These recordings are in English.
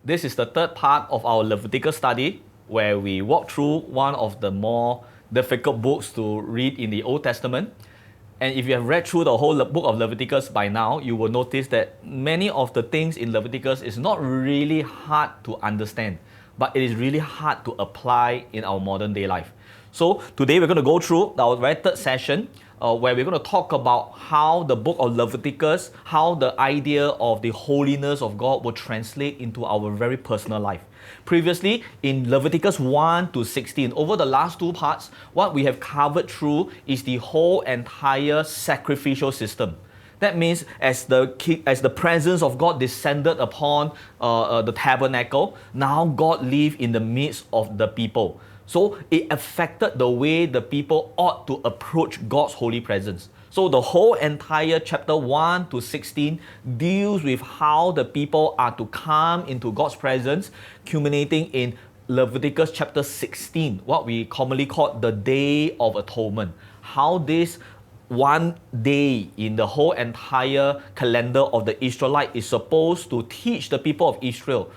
This is the third part of our Leviticus study, where we walk through one of the more difficult books to read in the Old Testament. And if you have read through the whole book of Leviticus by now, you will notice that many of the things in Leviticus is not really hard to understand, but it is really hard to apply in our modern day life. So today we're going to go through our very third session, where we're going to talk about how the book of Leviticus, how the idea of the holiness of God will translate into our very personal life. Previously, in Leviticus 1 to 16, over the last two parts, what we have covered through is the whole entire sacrificial system. That means as the presence of God descended upon the tabernacle, now God lived in the midst of the people. So it affected the way the people ought to approach God's holy presence. So the whole entire chapter 1 to 16 deals with how the people are to come into God's presence, culminating in Leviticus chapter 16, what we commonly call the Day of Atonement. How this one day in the whole entire calendar of the Israelites is supposed to teach the people of Israel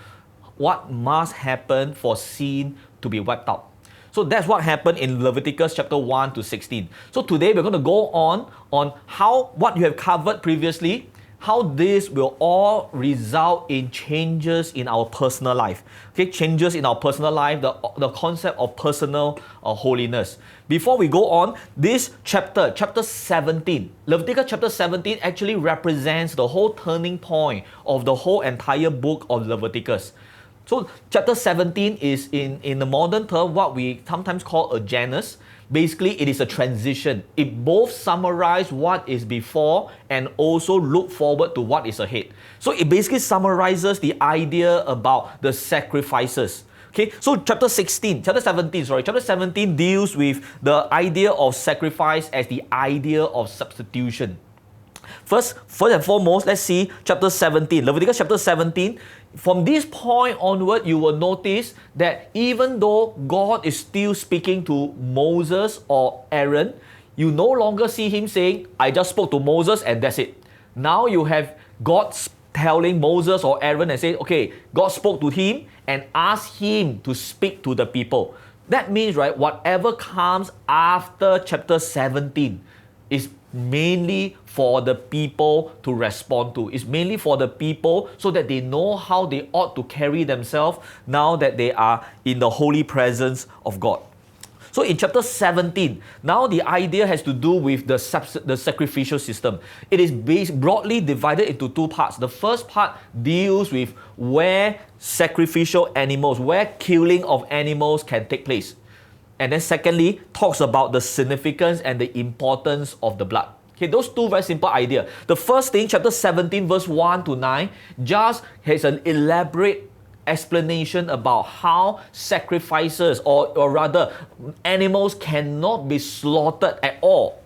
what must happen for sin to be wiped out. So that's what happened in Leviticus chapter 1 to 16. So today we're going to go on how what you have covered previously, how this will all result in changes in our personal life. Okay, changes in our personal life, the concept of personal holiness. Before we go on, this chapter 17, Leviticus chapter 17 actually represents the whole turning point of the whole entire book of Leviticus. So chapter 17 is in the modern term what we sometimes call a Janus. Basically, it is a transition. It both summarizes what is before and also look forward to what is ahead. So it basically summarizes the idea about the sacrifices. Okay, so chapter 17 deals with the idea of sacrifice as the idea of substitution. First and foremost, let's see chapter 17, Leviticus chapter 17. From this point onward, you will notice that even though God is still speaking to Moses or Aaron, you no longer see him saying, I just spoke to Moses and that's it. Now you have God telling Moses or Aaron and say, okay, God spoke to him and asked him to speak to the people. That means, right, whatever comes after chapter 17 is mainly for the people to respond to. It's mainly for the people so that they know how they ought to carry themselves now that they are in the holy presence of God. So in chapter 17, now the idea has to do with the sacrificial system. It is broadly divided into two parts. The first part deals with where sacrificial animals, where killing of animals can take place. And then secondly, talks about the significance and the importance of the blood. Okay, those two very simple ideas. The first thing, chapter 17, verse 1 to 9, just has an elaborate explanation about how sacrifices, or rather, animals cannot be slaughtered at all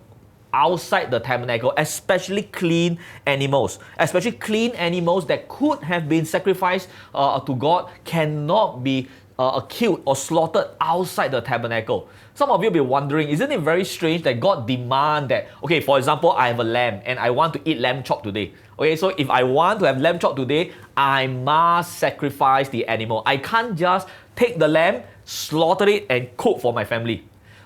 outside the tabernacle, especially clean animals. Especially clean animals that could have been sacrificed to God cannot be killed or slaughtered outside the tabernacle. Some of you will be wondering, isn't it very strange that God demands that, okay, for example, I have a lamb and I want to eat lamb chop today. Okay, so if I want to have lamb chop today, I must sacrifice the animal. I can't just take the lamb, slaughter it and cook for my family.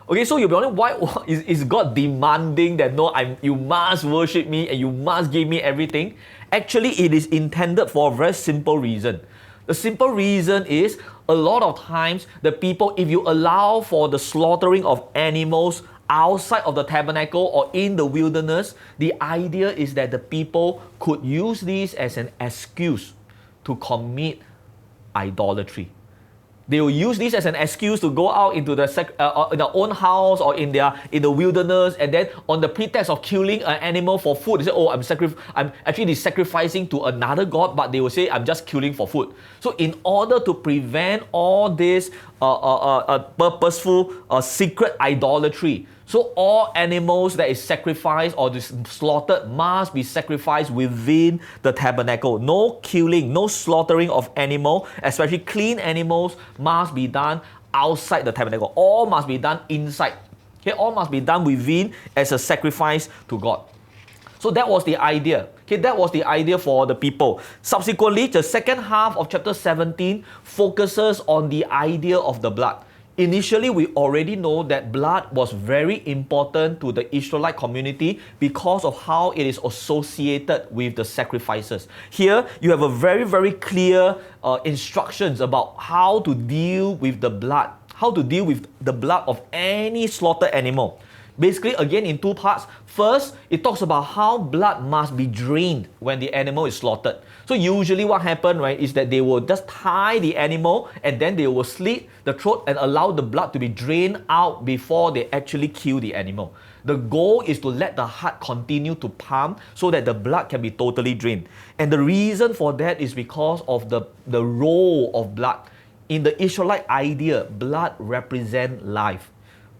Okay, so you'll be wondering, why is God demanding that, no, you must worship me and you must give me everything? Actually, it is intended for a very simple reason. The simple reason is, a lot of times, the people, if you allow for the slaughtering of animals outside of the tabernacle or in the wilderness, the idea is that the people could use this as an excuse to commit idolatry. They will use this as an excuse to go out into in their own house or in the wilderness, and then on the pretext of killing an animal for food, they say, oh, I'm actually sacrificing to another god, but they will say, I'm just killing for food. So in order to prevent all this purposeful secret idolatry, so all animals that is sacrificed or slaughtered must be sacrificed within the tabernacle. No killing, no slaughtering of animal, especially clean animals, must be done outside the tabernacle. All must be done inside. Okay, all must be done within as a sacrifice to God. So that was the idea. Okay, that was the idea for the people. Subsequently, the second half of chapter 17 focuses on the idea of the blood. Initially, we already know that blood was very important to the Israelite community because of how it is associated with the sacrifices. Here, you have a very, very clear instructions about how to deal with the blood, how to deal with the blood of any slaughtered animal. Basically, again, in two parts. First, it talks about how blood must be drained when the animal is slaughtered. So usually what happens, right, is that they will just tie the animal and then they will slit the throat and allow the blood to be drained out before they actually kill the animal. The goal is to let the heart continue to pump so that the blood can be totally drained. And the reason for that is because of the role of blood. In the Israelite idea, blood represents life.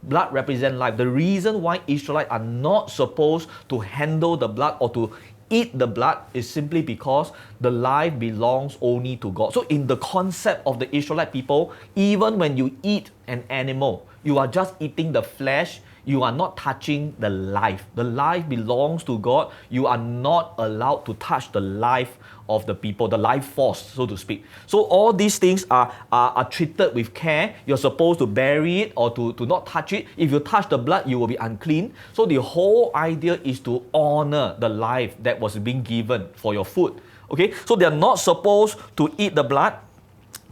Blood represents life. The reason why Israelites are not supposed to handle the blood or to eat the blood is simply because the life belongs only to God. So in the concept of the Israelite people, even when you eat an animal, you are just eating the flesh. You are not touching the life. The life belongs to God. You are not allowed to touch the life of the people, the life force, so to speak. So all these things are treated with care. You're supposed to bury it or to not touch it. If you touch the blood, you will be unclean. So the whole idea is to honor the life that was being given for your food. Okay, so they're not supposed to eat the blood.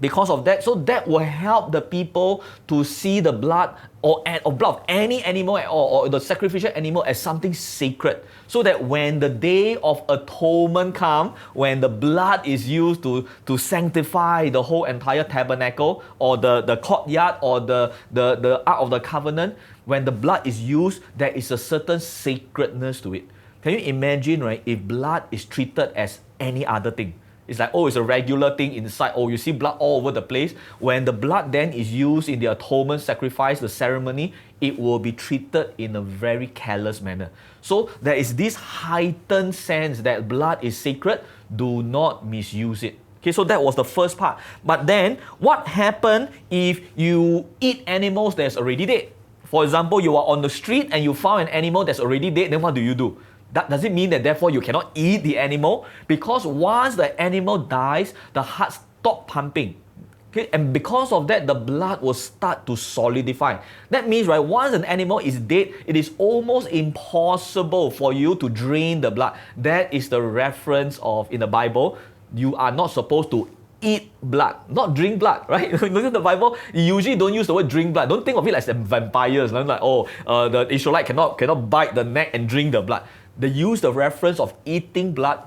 Because of that, so that will help the people to see the blood or blood of any animal or the sacrificial animal as something sacred. So that when the day of atonement comes, when the blood is used to sanctify the whole entire tabernacle or the courtyard or the Ark of the Covenant, when the blood is used, there is a certain sacredness to it. Can you imagine, right, if blood is treated as any other thing? It's like, oh, it's a regular thing inside. Oh, you see blood all over the place. When the blood then is used in the atonement sacrifice, the ceremony, it will be treated in a very careless manner. So there is this heightened sense that blood is sacred. Do not misuse it. Okay, so that was the first part. But then, what happened if you eat animals that's already dead? For example, you are on the street and you found an animal that's already dead, then what do? Does it mean that therefore you cannot eat the animal? Because once the animal dies, the heart stops pumping. Okay? And because of that, the blood will start to solidify. That means, right, once an animal is dead, it is almost impossible for you to drain the blood. That is the reference of, in the Bible, you are not supposed to eat blood, not drink blood, right? Look at the Bible, you usually don't use the word drink blood. Don't think of it like vampires. Like, the Israelite cannot bite the neck and drink the blood. They use the reference of eating blood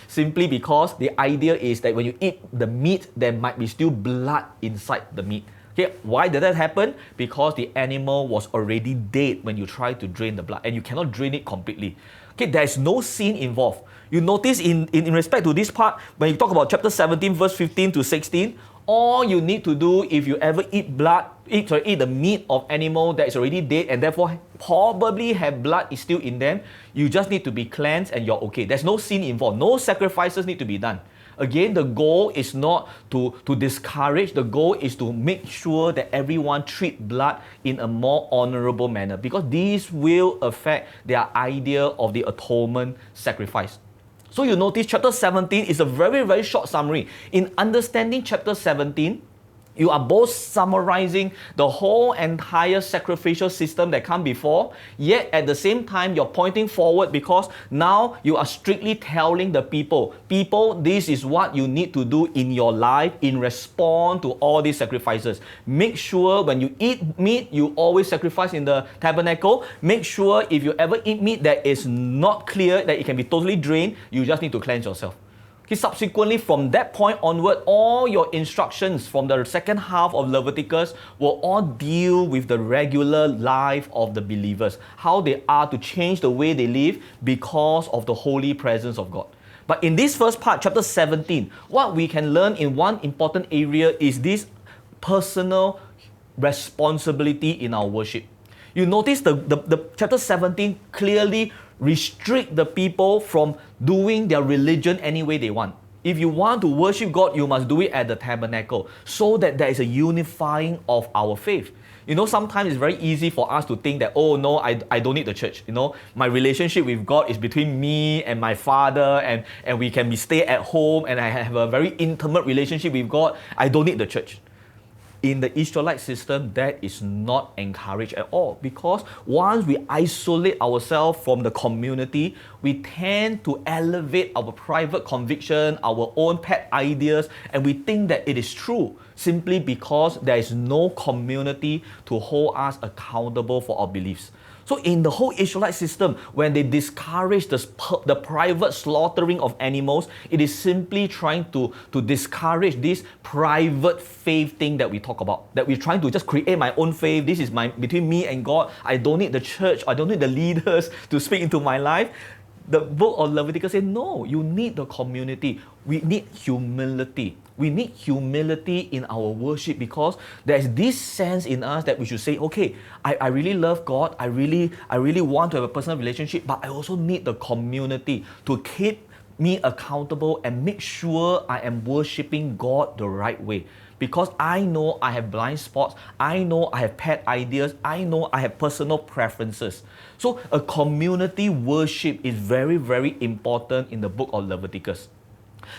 simply because the idea is that when you eat the meat, there might be still blood inside the meat. Okay, why did that happen? Because the animal was already dead when you try to drain the blood, and you cannot drain it completely. Okay, there is no sin involved. You notice in respect to this part, when you talk about chapter 17, verse 15 to 16, all you need to do if you ever eat the meat of animal that is already dead and therefore probably have blood is still in them, you just need to be cleansed and you're okay. There's no sin involved. No sacrifices need to be done. Again, the goal is not to discourage. The goal is to make sure that everyone treat blood in a more honorable manner, because these will affect their idea of the atonement sacrifice. So you notice chapter 17 is a very, very short summary. In understanding chapter 17, you are both summarizing the whole entire sacrificial system that come before, yet at the same time, you're pointing forward because now you are strictly telling the people, this is what you need to do in your life in response to all these sacrifices. Make sure when you eat meat, you always sacrifice in the tabernacle. Make sure if you ever eat meat that is not clear, that it can be totally drained, you just need to cleanse yourself. Okay, subsequently, from that point onward, all your instructions from the second half of Leviticus will all deal with the regular life of the believers, how they are to change the way they live because of the holy presence of God. But in this first part, chapter 17, what we can learn in one important area is this personal responsibility in our worship. You notice the chapter 17 clearly restrict the people from doing their religion any way they want. If you want to worship God, you must do it at the tabernacle, so that there is a unifying of our faith. You know, sometimes it's very easy for us to think that, oh no, I don't need the church. You know, my relationship with God is between me and my Father, and we can stay at home, and I have a very intimate relationship with God. I don't need the church. In the Israelite system, that is not encouraged at all, because once we isolate ourselves from the community, we tend to elevate our private conviction, our own pet ideas, and we think that it is true simply because there is no community to hold us accountable for our beliefs. So in the whole Israelite system, when they discourage the private slaughtering of animals, it is simply trying to discourage this private faith thing that we talk about. That we're trying to just create my own faith. This is between me and God. I don't need the church. I don't need the leaders to speak into my life. The book of Leviticus says, no, you need the community. We need humility. We need humility in our worship, because there's this sense in us that we should say, okay, I really love God. I really want to have a personal relationship, but I also need the community to keep me accountable and make sure I am worshiping God the right way. Because I know I have blind spots, I know I have pet ideas, I know I have personal preferences. So a community worship is very, very important in the book of Leviticus.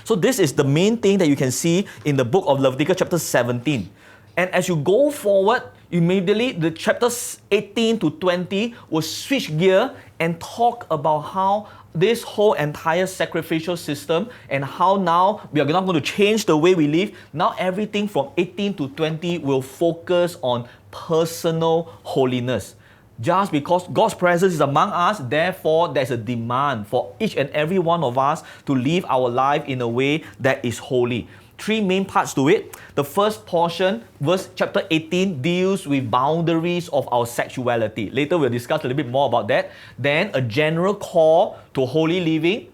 So this is the main thing that you can see in the book of Leviticus chapter 17. And as you go forward, immediately the chapters 18 to 20 will switch gear and talk about how this whole entire sacrificial system and how now we are not going to change the way we live. Now everything from 18 to 20 will focus on personal holiness. Just because God's presence is among us, therefore there's a demand for each and every one of us to live our life in a way that is holy. Three main parts to it. The first portion, chapter 18, deals with boundaries of our sexuality. Later we'll discuss a little bit more about that. Then a general call to holy living.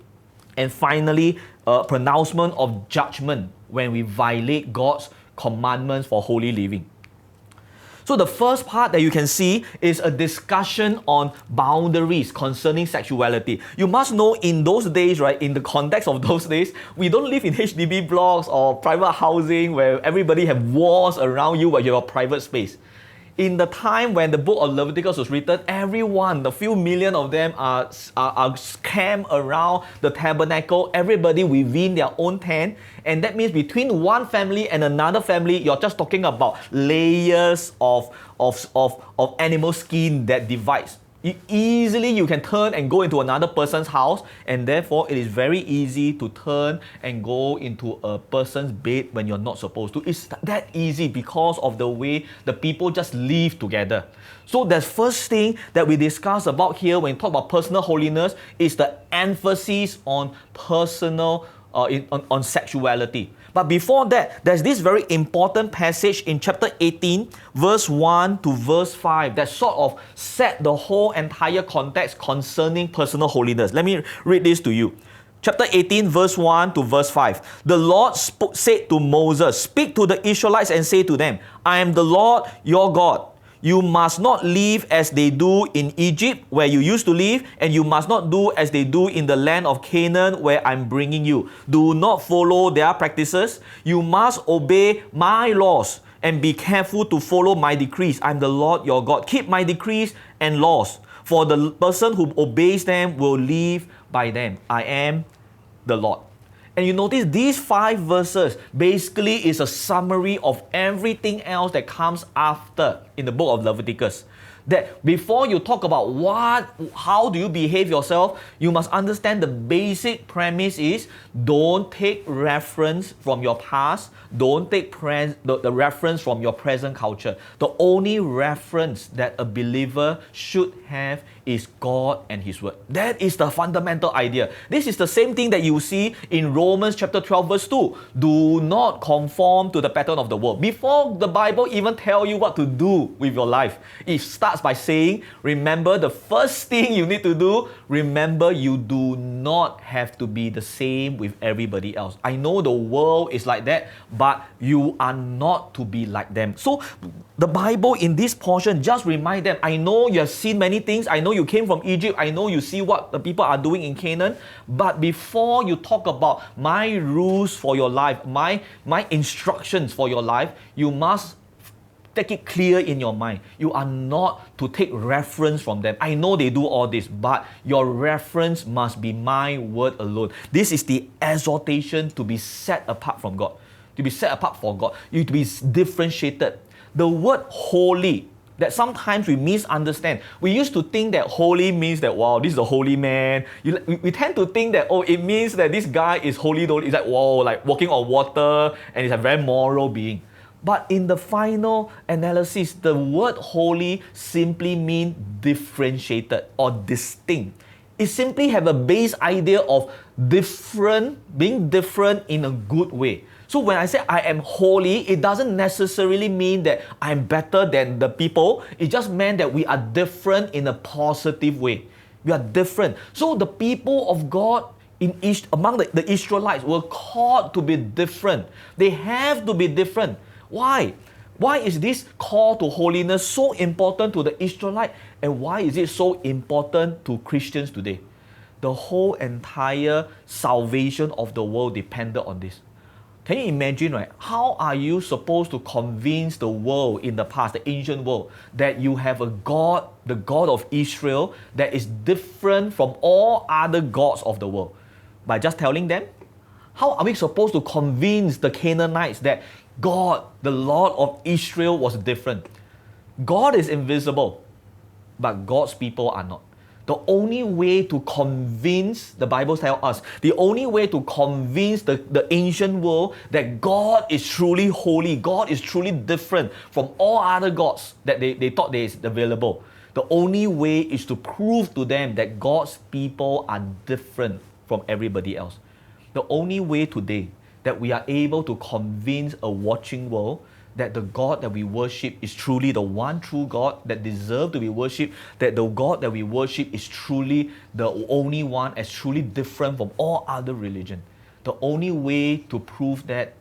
And finally, a pronouncement of judgment when we violate God's commandments for holy living. So the first part that you can see is a discussion on boundaries concerning sexuality. You must know in those days, right, in the context of those days, we don't live in HDB blocks or private housing where everybody have walls around you where you have a private space. In the time when the book of Leviticus was written, everyone, the few million of them are camped around the tabernacle, everybody within their own tent. And that means between one family and another family, you're just talking about layers of animal skin that divides. Easily you can turn and go into another person's house, and therefore it is very easy to turn and go into a person's bed when you're not supposed to. It's that easy because of the way the people just live together. So the first thing that we discuss about here when we talk about personal holiness is the emphasis on personal on sexuality. But before that, there's this very important passage in chapter 18, verse 1 to verse 5 that sort of set the whole entire context concerning personal holiness. Let me read this to you. Chapter 18, verse 1 to verse 5. The Lord said to Moses, "Speak to the Israelites and say to them, I am the Lord your God. You must not live as they do in Egypt, where you used to live, and you must not do as they do in the land of Canaan, where I'm bringing you. Do not follow their practices. You must obey my laws and be careful to follow my decrees. I'm the Lord your God. Keep my decrees and laws, for the person who obeys them will live by them. I am the Lord." And you notice these 5 verses basically is a summary of everything else that comes after in the book of Leviticus. That before you talk about how do you behave yourself, you must understand the basic premise is don't take reference from your past, don't take the reference from your present culture. The only reference that a believer should have is God and His Word. That is the fundamental idea. This is the same thing that you see in Romans chapter 12 verse 2. Do not conform to the pattern of the world. Before the Bible even tell you what to do with your life, it starts by saying, remember the first thing you need to do, remember you do not have to be the same with everybody else. I know the world is like that, but you are not to be like them. So the Bible in this portion just remind them, I know you have seen many things. I know you came from Egypt. I know you see what the people are doing in Canaan. But before you talk about my rules for your life, my instructions for your life, you must take it clear in your mind. You are not to take reference from them. I know they do all this, but your reference must be my word alone. This is the exhortation to be set apart from God. To be set apart for God. You to be differentiated. The word holy, that sometimes we misunderstand. We used to think that holy means that, wow, this is a holy man. We tend to think that, oh, it means that this guy is holy. It's like, wow, like walking on water, and he's a very moral being. But in the final analysis, the word holy simply means differentiated or distinct. It simply have a base idea of different, being different in a good way. So when I say I am holy, it doesn't necessarily mean that I'm better than the people. It just meant that we are different in a positive way. We are different. So the people of God among the Israelites were called to be different. They have to be different. Why? Why is this call to holiness so important to the Israelite, and why is it so important to Christians today? The whole entire salvation of the world depended on this. Can you imagine, right? How are you supposed to convince the world in the past, the ancient world, that you have a God, the God of Israel, that is different from all other gods of the world? By just telling them? How are we supposed to convince the Canaanites that God, the Lord of Israel, was different? God is invisible, but God's people are not. The only way to convince, the Bible tells us, the only way to convince the ancient world that God is truly holy, God is truly different from all other gods that they thought they is available. The only way is to prove to them that God's people are different from everybody else. The only way today that we are able to convince a watching world that the God that we worship is truly the one true God that deserves to be worshipped, that the God that we worship is truly the only one, as truly different from all other religion. The only way to prove that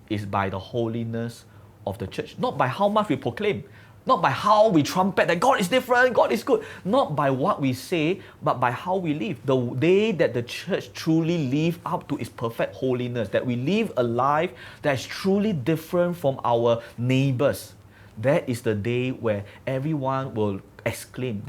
is by the holiness of the church, not by how much we proclaim, not by how we trumpet that God is different, God is good, not by what we say, but by how we live. The day that the church truly live up to its perfect holiness, that we live a life that is truly different from our neighbors, that is the day where everyone will exclaim,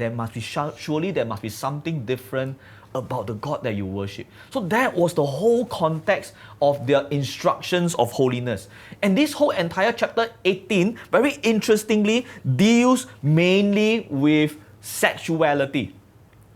surely there must be something different about the God that you worship. So that was the whole context of their instructions of holiness. And this whole entire chapter 18, very interestingly, deals mainly with sexuality.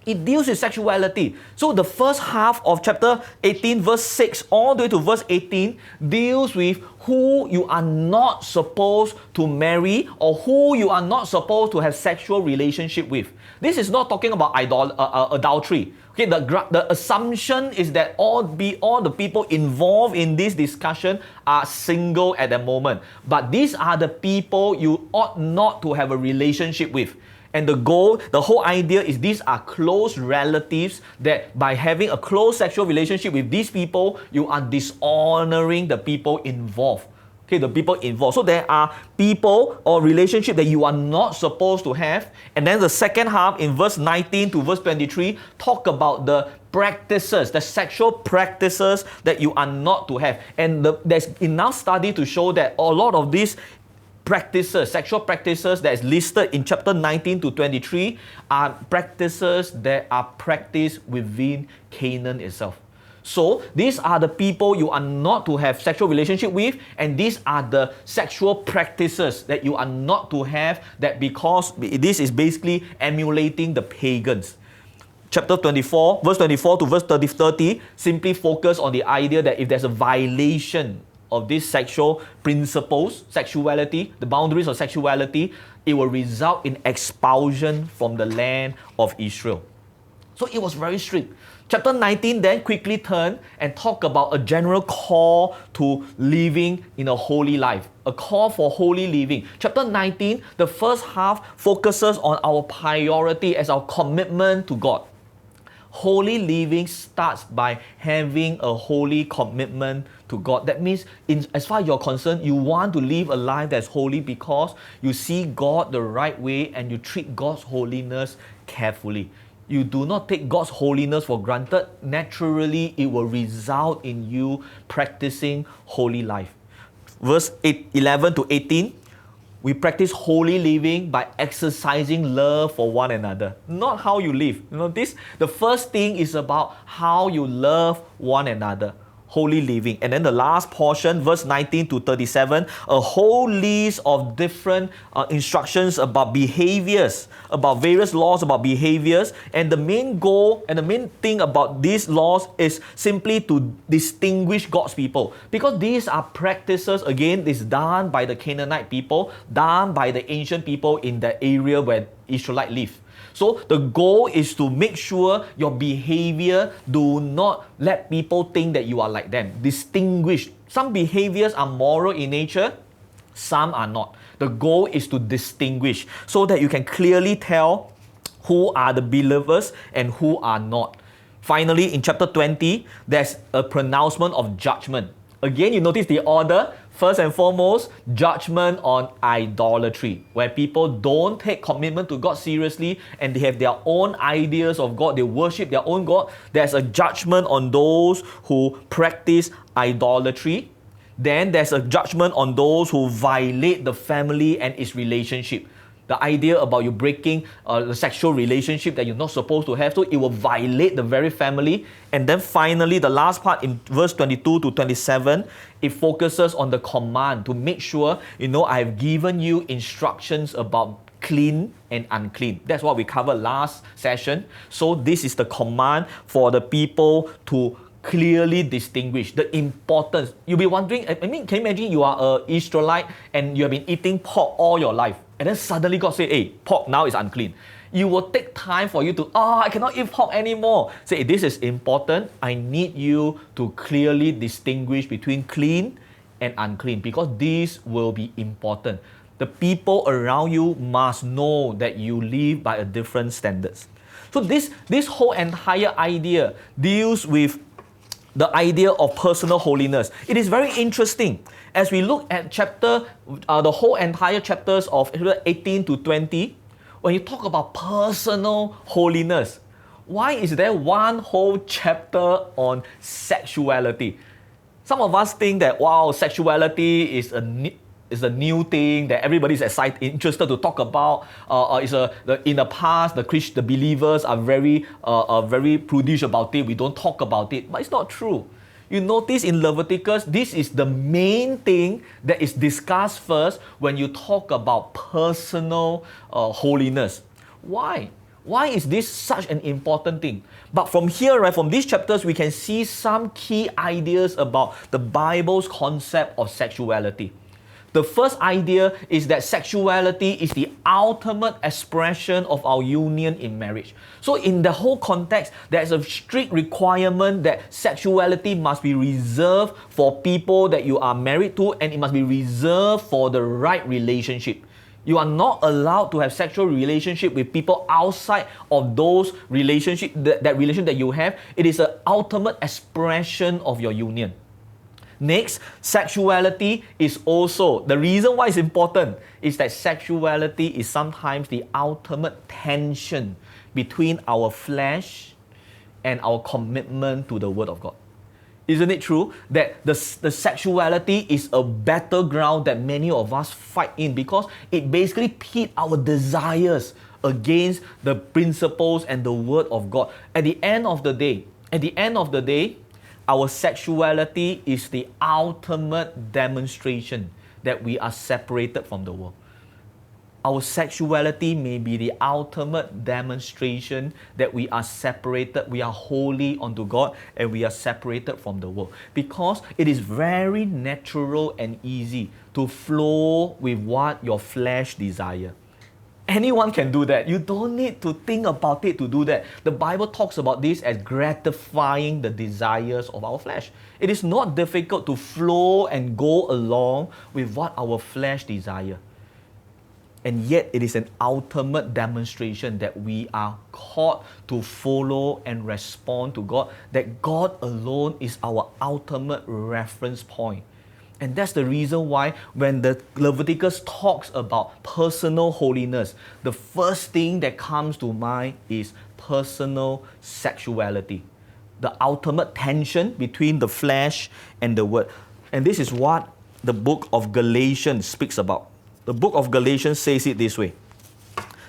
It deals with sexuality. So the first half of chapter 18, verse 6, all the way to verse 18, deals with who you are not supposed to marry or who you are not supposed to have sexual relationship with. This is not talking about adultery. Okay, the assumption is that all the people involved in this discussion are single at the moment. But these are the people you ought not to have a relationship with. And the goal, the whole idea is these are close relatives, that by having a close sexual relationship with these people, you are dishonoring the people involved. Okay, the people involved. So there are people or relationship that you are not supposed to have. And then the second half in verse 19 to verse 23 talk about the practices, the sexual practices that you are not to have. And there's enough study to show that a lot of these practices, sexual practices that is listed in chapter 19 to 23 are practices that are practiced within Canaan itself. So these are the people you are not to have sexual relationship with, and these are the sexual practices that you are not to have, that because this is basically emulating the pagans. Chapter 24, verse 24 to verse 30 simply focus on the idea that if there's a violation of these sexual principles, sexuality, the boundaries of sexuality, it will result in expulsion from the land of Israel. So it was very strict. Chapter 19 then quickly turned and talk about a general call to living in a holy life, a call for holy living. Chapter 19, the first half focuses on our priority as our commitment to God. Holy living starts by having a holy commitment to to God. That means, as far as you're concerned, you want to live a life that's holy because you see God the right way and you treat God's holiness carefully. You do not take God's holiness for granted. Naturally, it will result in you practicing holy life. Verse 11 to 18, we practice holy living by exercising love for one another. Not how you live. The first thing is about how you love one another. Holy living. And then the last portion, verse 19 to 37, a whole list of different instructions about behaviors, about various laws about behaviors. And the main goal and the main thing about these laws is simply to distinguish God's people. Because these are practices, again, this done by the Canaanite people, done by the ancient people in the area where Israelites live. So the goal is to make sure your behavior do not let people think that you are like them. Distinguish. Some behaviors are moral in nature, some are not. The goal is to distinguish so that you can clearly tell who are the believers and who are not. Finally, in chapter 20, there's a pronouncement of judgment. Again, you notice the order. First and foremost, judgment on idolatry, where people don't take commitment to God seriously and they have their own ideas of God. They worship their own God. There's a judgment on those who practice idolatry. Then there's a judgment on those who violate the family and its relationship. The idea about you breaking the sexual relationship that you're not supposed to have, so it will violate the very family. And then finally, the last part in verse 22 to 27, it focuses on the command to make sure, I've given you instructions about clean and unclean. That's what we covered last session. So this is the command for the people to clearly distinguish the importance. You'll be wondering, can you imagine you are an Israelite and you have been eating pork all your life, and then suddenly God say, hey, pork now is unclean. You will take time for you to, I cannot eat pork anymore. Say, this is important. I need you to clearly distinguish between clean and unclean, because this will be important. The people around you must know that you live by a different standards. So this whole entire idea deals with the idea of personal holiness. It is very interesting. As we look at the whole entire chapters of 18 to 20, when you talk about personal holiness, why is there one whole chapter on sexuality? Some of us think that, wow, sexuality is a new thing that everybody's interested to talk about. In the past, the believers are very prudish about it. We don't talk about it, but it's not true. You notice in Leviticus, this is the main thing that is discussed first when you talk about personal holiness. Why? Why is this such an important thing? But from here, right, from these chapters, we can see some key ideas about the Bible's concept of sexuality. The first idea is that sexuality is the ultimate expression of our union in marriage. So in the whole context, there's a strict requirement that sexuality must be reserved for people that you are married to, and it must be reserved for the right relationship. You are not allowed to have sexual relationship with people outside of those relationship, that relation that you have. It is an ultimate expression of your union. Next, sexuality is also, the reason why it's important is that sexuality is sometimes the ultimate tension between our flesh and our commitment to the Word of God. Isn't it true that the sexuality is a battleground that many of us fight in, because it basically pits our desires against the principles and the Word of God. At the end of the day, our sexuality is the ultimate demonstration that we are separated from the world. Our sexuality may be the ultimate demonstration that we are separated, we are holy unto God, and we are separated from the world. Because it is very natural and easy to flow with what your flesh desires. Anyone can do that. You don't need to think about it to do that. The Bible talks about this as gratifying the desires of our flesh. It is not difficult to flow and go along with what our flesh desires. And yet it is an ultimate demonstration that we are called to follow and respond to God, that God alone is our ultimate reference point. And that's the reason why when the Leviticus talks about personal holiness, the first thing that comes to mind is personal sexuality. The ultimate tension between the flesh and the word. And this is what the book of Galatians speaks about. The book of Galatians says it this way.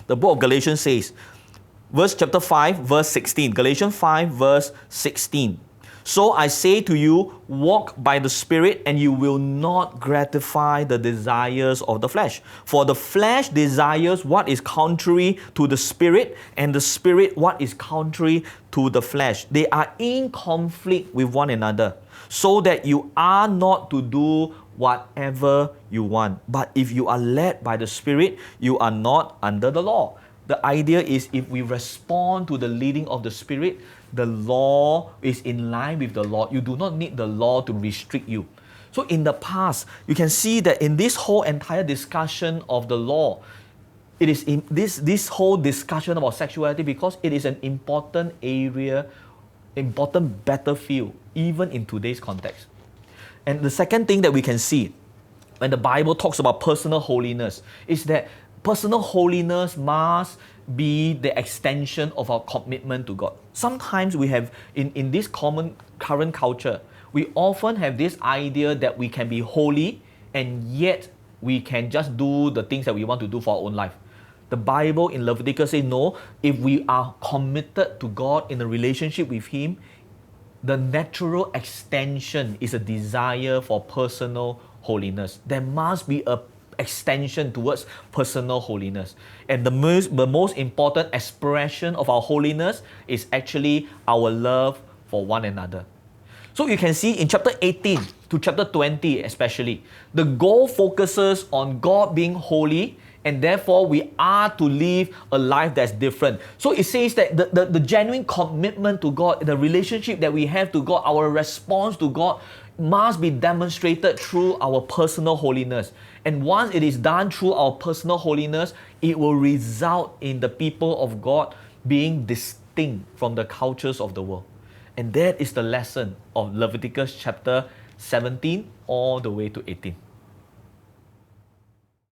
The book of Galatians says, chapter 5, verse 16. Galatians 5, verse 16. So I say to you, walk by the Spirit, and you will not gratify the desires of the flesh. For the flesh desires what is contrary to the Spirit, and the Spirit what is contrary to the flesh. They are in conflict with one another, so that you are not to do whatever you want. But if you are led by the Spirit, you are not under the law. The idea is if we respond to the leading of the Spirit, the law is in line with the law. You do not need the law to restrict you. So in the past, you can see that in this whole entire discussion of the law, it is in this whole discussion about sexuality, because it is an important area, important battlefield, even in today's context. And the second thing that we can see when the Bible talks about personal holiness is that personal holiness must be the extension of our commitment to God. Sometimes we have, in this common current culture, we often have this idea that we can be holy and yet we can just do the things that we want to do for our own life. The Bible in Leviticus says no, if we are committed to God in a relationship with Him, the natural extension is a desire for personal holiness. There must be a extension towards personal holiness. And the most important expression of our holiness is actually our love for one another. So you can see in chapter 18 to chapter 20 especially, the goal focuses on God being holy, and therefore we are to live a life that's different. So it says that the genuine commitment to God, the relationship that we have to God, our response to God must be demonstrated through our personal holiness. And once it is done through our personal holiness, it will result in the people of God being distinct from the cultures of the world. And that is the lesson of Leviticus chapter 17 all the way to 18.